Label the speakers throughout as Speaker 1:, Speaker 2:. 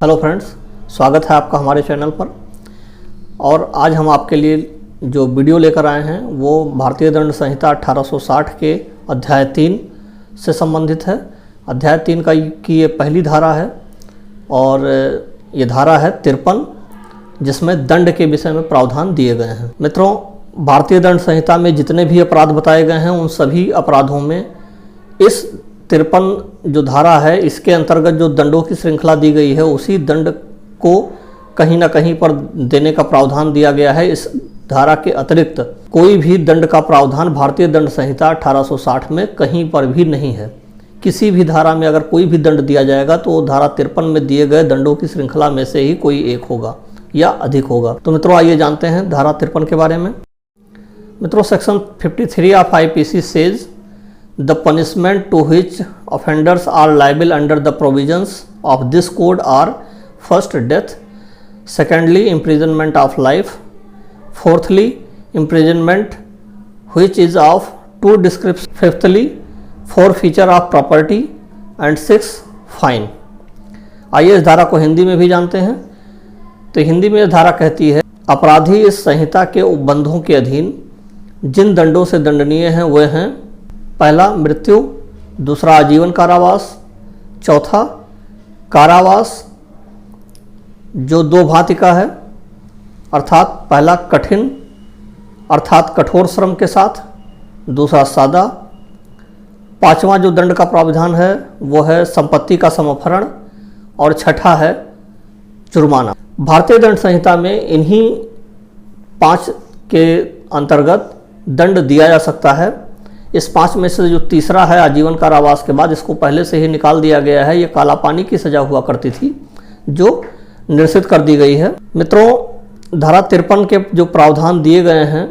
Speaker 1: Hello friends, स्वागत है आपका हमारे चैनल पर। और आज हम आपके लिए जो वीडियो लेकर आए हैं वो भारतीय दंड संहिता 1860 के अध्याय 3 से संबंधित है। अध्याय 3 की ये पहली धारा है और ये धारा है 53, जिसमें दंड के विषय में प्रावधान दिए गए हैं। मित्रों, भारतीय दंड संहिता में जितने भी अपराध बताए गए हैं उन सभी अपराधों में इस 53 जो धारा है इसके अंतर्गत जो दंडों की श्रृंखला दी गई है उसी दंड को कहीं ना कहीं पर देने का प्रावधान दिया गया है। इस धारा के अतिरिक्त कोई भी दंड का प्रावधान भारतीय दंड संहिता 1860 में कहीं पर भी नहीं है। किसी भी धारा में अगर कोई भी दंड दिया जाएगा तो धारा 53 में दिए गए दंडों की श्रृंखला में से ही कोई एक होगा या अधिक होगा। तो मित्रों, आइए जानते हैं धारा 53 के बारे में। मित्रों, section 53 of IPC says The punishment to which offenders are liable under the provisions of this code are first death, secondly imprisonment of life, fourthly imprisonment which is of two descriptions, fifthly forfeiture of property and sixth fine। आइए इस धारा को हिंदी में भी जानते हैं। तो हिंदी में यह धारा कहती है, अपराधी इस संहिता के उपबंधों के अधीन जिन दंडों से दंडनीय हैं वे हैं: पहला मृत्यु, दूसरा आजीवन कारावास, चौथा कारावास जो दो भांति का है, अर्थात पहला कठिन अर्थात कठोर श्रम के साथ, दूसरा सादा। पांचवा जो दंड का प्रावधान है वो है संपत्ति का समर्पण और छठा है जुर्माना। भारतीय दंड संहिता में इन्हीं 5 के अंतर्गत दंड दिया जा सकता है। इस 5 में से जो तीसरा है आजीवन कारावास के बाद, इसको पहले से ही निकाल दिया गया है। ये काला पानी की सजा हुआ करती थी जो निरसित कर दी गई है। मित्रों, धारा 53 के जो प्रावधान दिए गए हैं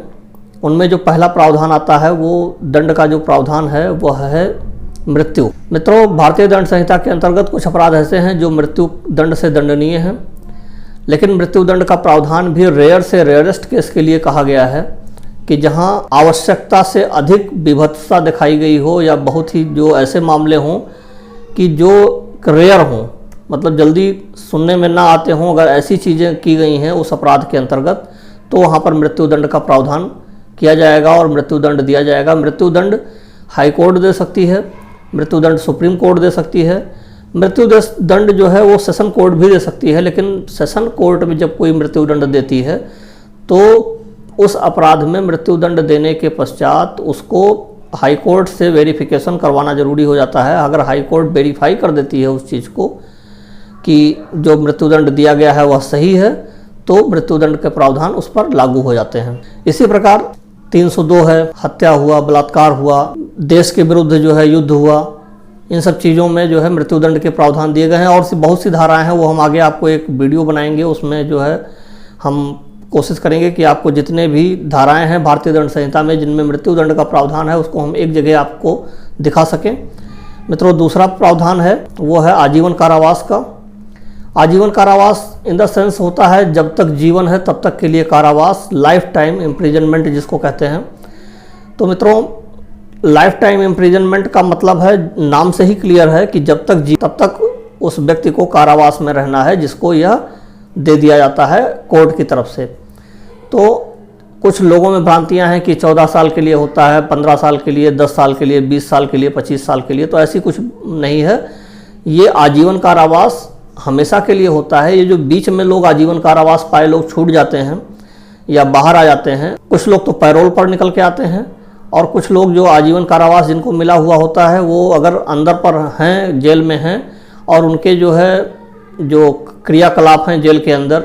Speaker 1: उनमें जो पहला प्रावधान आता है वो दंड का जो प्रावधान है वह है मृत्यु। मित्रों, भारतीय दंड संहिता के अंतर्गत कुछ अपराध ऐसे हैं जो मृत्यु दंड से दंडनीय हैं, लेकिन मृत्यु दंड का प्रावधान भी रेयर से रेयरेस्ट केस के लिए कहा गया है कि जहां आवश्यकता से अधिक विभत्सता दिखाई गई हो या बहुत ही जो ऐसे मामले हों कि जो रेयर हों, मतलब जल्दी सुनने में ना आते हों, अगर ऐसी चीज़ें की गई हैं उस अपराध के अंतर्गत तो वहां पर मृत्यु दंड का प्रावधान किया जाएगा और मृत्यु दंड दिया जाएगा। मृत्यु दंड हाई कोर्ट दे सकती है, मृत्यु दंड सुप्रीम कोर्ट दे सकती है, मृत्यु दंड जो है वो सेशन कोर्ट भी दे सकती है। लेकिन सेशन कोर्ट में जब कोई मृत्यु दंड देती है तो उस अपराध में मृत्यु दंड देने के पश्चात उसको हाई कोर्ट से वेरिफिकेशन करवाना जरूरी हो जाता है। अगर हाई कोर्ट वेरीफाई कर देती है उस चीज़ को कि जो मृत्यु दंड दिया गया है वह सही है तो मृत्यु दंड के प्रावधान उस पर लागू हो जाते हैं। इसी प्रकार 302 है, हत्या हुआ, बलात्कार हुआ, देश के विरुद्ध जो है युद्ध हुआ, इन सब चीज़ों में जो है मृत्यु दंड के प्रावधान दिए गए हैं। और बहुत सी धाराएँ हैं, वो हम आगे आपको एक वीडियो बनाएंगे, उसमें जो है हम कोशिश करेंगे कि आपको जितने भी धाराएं हैं भारतीय दंड संहिता में जिनमें मृत्यु दंड का प्रावधान है उसको हम एक जगह आपको दिखा सकें। मित्रों, दूसरा प्रावधान है वो है आजीवन कारावास का। आजीवन कारावास इन द सेंस होता है जब तक जीवन है तब तक के लिए कारावास, लाइफ टाइम इम्प्रिजनमेंट जिसको कहते हैं। तो मित्रों, लाइफ टाइम इम्प्रिजनमेंट का मतलब है, नाम से ही क्लियर है कि जब तक तब तक उस व्यक्ति को कारावास में रहना है, जिसको यह दे दिया जाता है कोर्ट की तरफ से। तो कुछ लोगों में भ्रांतियां हैं कि 14 साल के लिए होता है, 15 साल के लिए, 10 साल के लिए, 20 साल के लिए, 25 साल के लिए। तो ऐसी कुछ नहीं है। ये आजीवन कारावास हमेशा के लिए होता है। ये जो बीच में लोग आजीवन कारावास पाए लोग छूट जाते हैं या बाहर आ जाते हैं, कुछ लोग तो पैरोल पर निकल के आते हैं और कुछ लोग जो आजीवन कारावास जिनको मिला हुआ होता है वो अगर अंदर पर हैं, जेल में हैं और उनके जो है जो क्रियाकलाप हैं जेल के अंदर,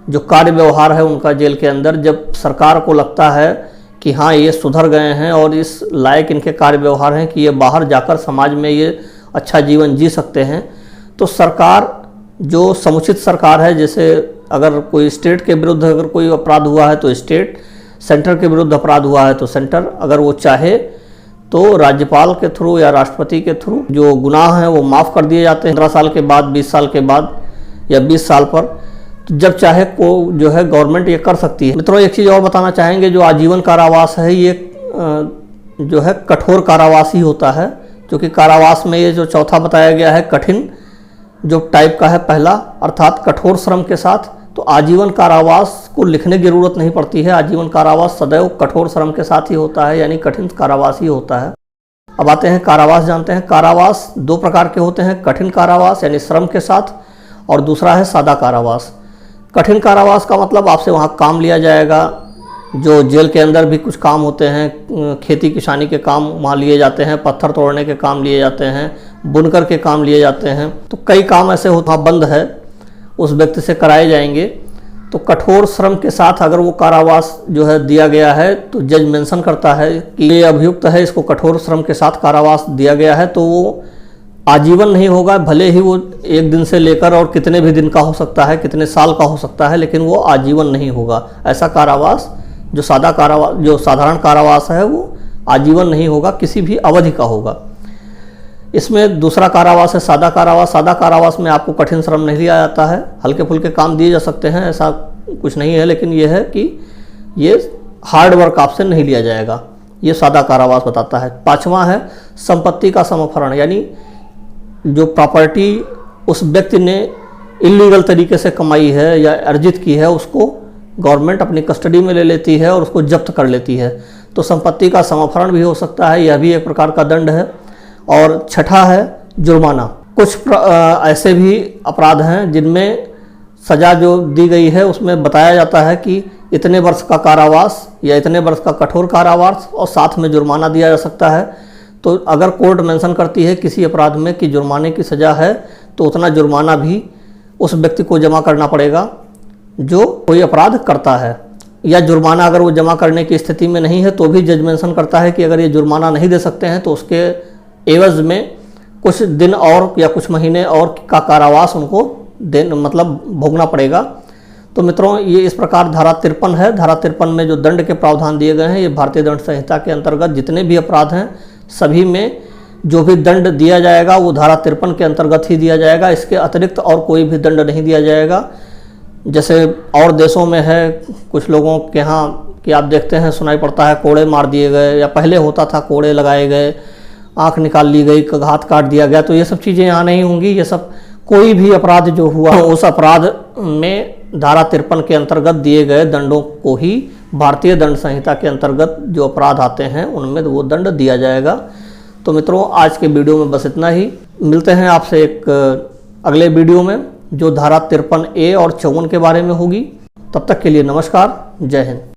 Speaker 1: जो कार्य व्यवहार है उनका जेल के अंदर, जब सरकार को लगता है कि हाँ ये सुधर गए हैं और इस लायक इनके कार्य व्यवहार हैं कि ये बाहर जाकर समाज में ये अच्छा जीवन जी सकते हैं, तो सरकार जो समुचित सरकार है, जैसे अगर कोई स्टेट के विरुद्ध अगर कोई अपराध हुआ है तो स्टेट, सेंटर के विरुद्ध अपराध हुआ है तो सेंटर, अगर वो चाहे तो राज्यपाल के थ्रू या राष्ट्रपति के थ्रू जो गुनाह हैं वो माफ़ कर दिए जाते हैं 15 साल के बाद, 20 साल के बाद या 20 साल पर। तो जब चाहे को जो है गवर्नमेंट ये कर सकती है। मित्रों, एक चीज़ और बताना चाहेंगे, जो आजीवन कारावास है ये जो है कठोर कारावास ही होता है, क्योंकि कारावास में ये जो चौथा बताया गया है कठिन जो टाइप का है पहला, अर्थात कठोर श्रम के साथ, तो आजीवन कारावास को लिखने की जरूरत नहीं पड़ती है। आजीवन कारावास सदैव कठोर श्रम के साथ ही होता है, यानी कठिन कारावास ही होता है। अब आते हैं कारावास, जानते हैं कारावास दो प्रकार के होते हैं, कठिन कारावास यानी श्रम के साथ, और दूसरा है सादा कारावास। कठिन कारावास का मतलब आपसे वहाँ काम लिया जाएगा, जो जेल के अंदर भी कुछ काम होते हैं, खेती किसानी के काम वहाँ लिए जाते हैं, पत्थर तोड़ने के काम लिए जाते हैं, बुनकर के काम लिए जाते हैं, तो कई काम ऐसे वहाँ बंद है उस व्यक्ति से कराए जाएंगे। तो कठोर श्रम के साथ अगर वो कारावास जो है दिया गया है, तो जज मेंशन करता है कि ये अभियुक्त है, इसको कठोर श्रम के साथ कारावास दिया गया है, तो वो आजीवन नहीं होगा, भले ही वो 1 दिन से लेकर और कितने भी दिन का हो सकता है, कितने साल का हो सकता है, लेकिन वो आजीवन नहीं होगा। ऐसा कारावास जो साधारण कारावास है वो आजीवन नहीं होगा, किसी भी अवधि का होगा। इसमें दूसरा कारावास है सादा कारावास। सादा कारावास में आपको कठिन श्रम नहीं लिया जाता है, हल्के फुल्के काम दिए जा सकते हैं, ऐसा कुछ नहीं है, लेकिन ये है कि ये हार्ड वर्क आपसे नहीं लिया जाएगा। ये सादा कारावास बताता है। पांचवा है संपत्ति का समर्पण, यानी जो प्रॉपर्टी उस व्यक्ति ने इलीगल तरीके से कमाई है या अर्जित की है, उसको गवर्नमेंट अपनी कस्टडी में ले लेती है और उसको जब्त कर लेती है, तो संपत्ति का समर्पण भी हो सकता है, यह भी एक प्रकार का दंड है। और छठा है जुर्माना। कुछ ऐसे भी अपराध हैं जिनमें सज़ा जो दी गई है उसमें बताया जाता है कि इतने वर्ष का कारावास या इतने वर्ष का कठोर कारावास और साथ में जुर्माना दिया जा सकता है। तो अगर कोर्ट मेंशन करती है किसी अपराध में कि जुर्माने की सज़ा है, तो उतना जुर्माना भी उस व्यक्ति को जमा करना पड़ेगा जो कोई अपराध करता है। या जुर्माना अगर वो जमा करने की स्थिति में नहीं है, तो भी जज मेंशन करता है कि अगर ये जुर्माना नहीं दे सकते हैं तो उसके एवज में कुछ दिन और या कुछ महीने और का कारावास उनको भोगना पड़ेगा। तो मित्रों, ये इस प्रकार धारा 53 है। धारा 53 में जो दंड के प्रावधान दिए गए हैं, ये भारतीय दंड संहिता के अंतर्गत जितने भी अपराध हैं सभी में जो भी दंड दिया जाएगा वो धारा 53 के अंतर्गत ही दिया जाएगा। इसके अतिरिक्त और कोई भी दंड नहीं दिया जाएगा। जैसे और देशों में है, कुछ लोगों के यहाँ कि आप देखते हैं सुनाई पड़ता है कोड़े मार दिए गए, या पहले होता था कोड़े लगाए गए, आँख निकाल ली गई, हाथ काट दिया गया, तो ये सब चीज़ें यहाँ नहीं होंगी। ये सब कोई भी अपराध जो हुआ उस अपराध में धारा 53 के अंतर्गत दिए गए दंडों को ही भारतीय दंड संहिता के अंतर्गत जो अपराध आते हैं उनमें वो दंड दिया जाएगा। तो मित्रों, आज के वीडियो में बस इतना ही। मिलते हैं आपसे एक अगले वीडियो में जो धारा 53A और 54 के बारे में होगी। तब तक के लिए नमस्कार, जय हिंद।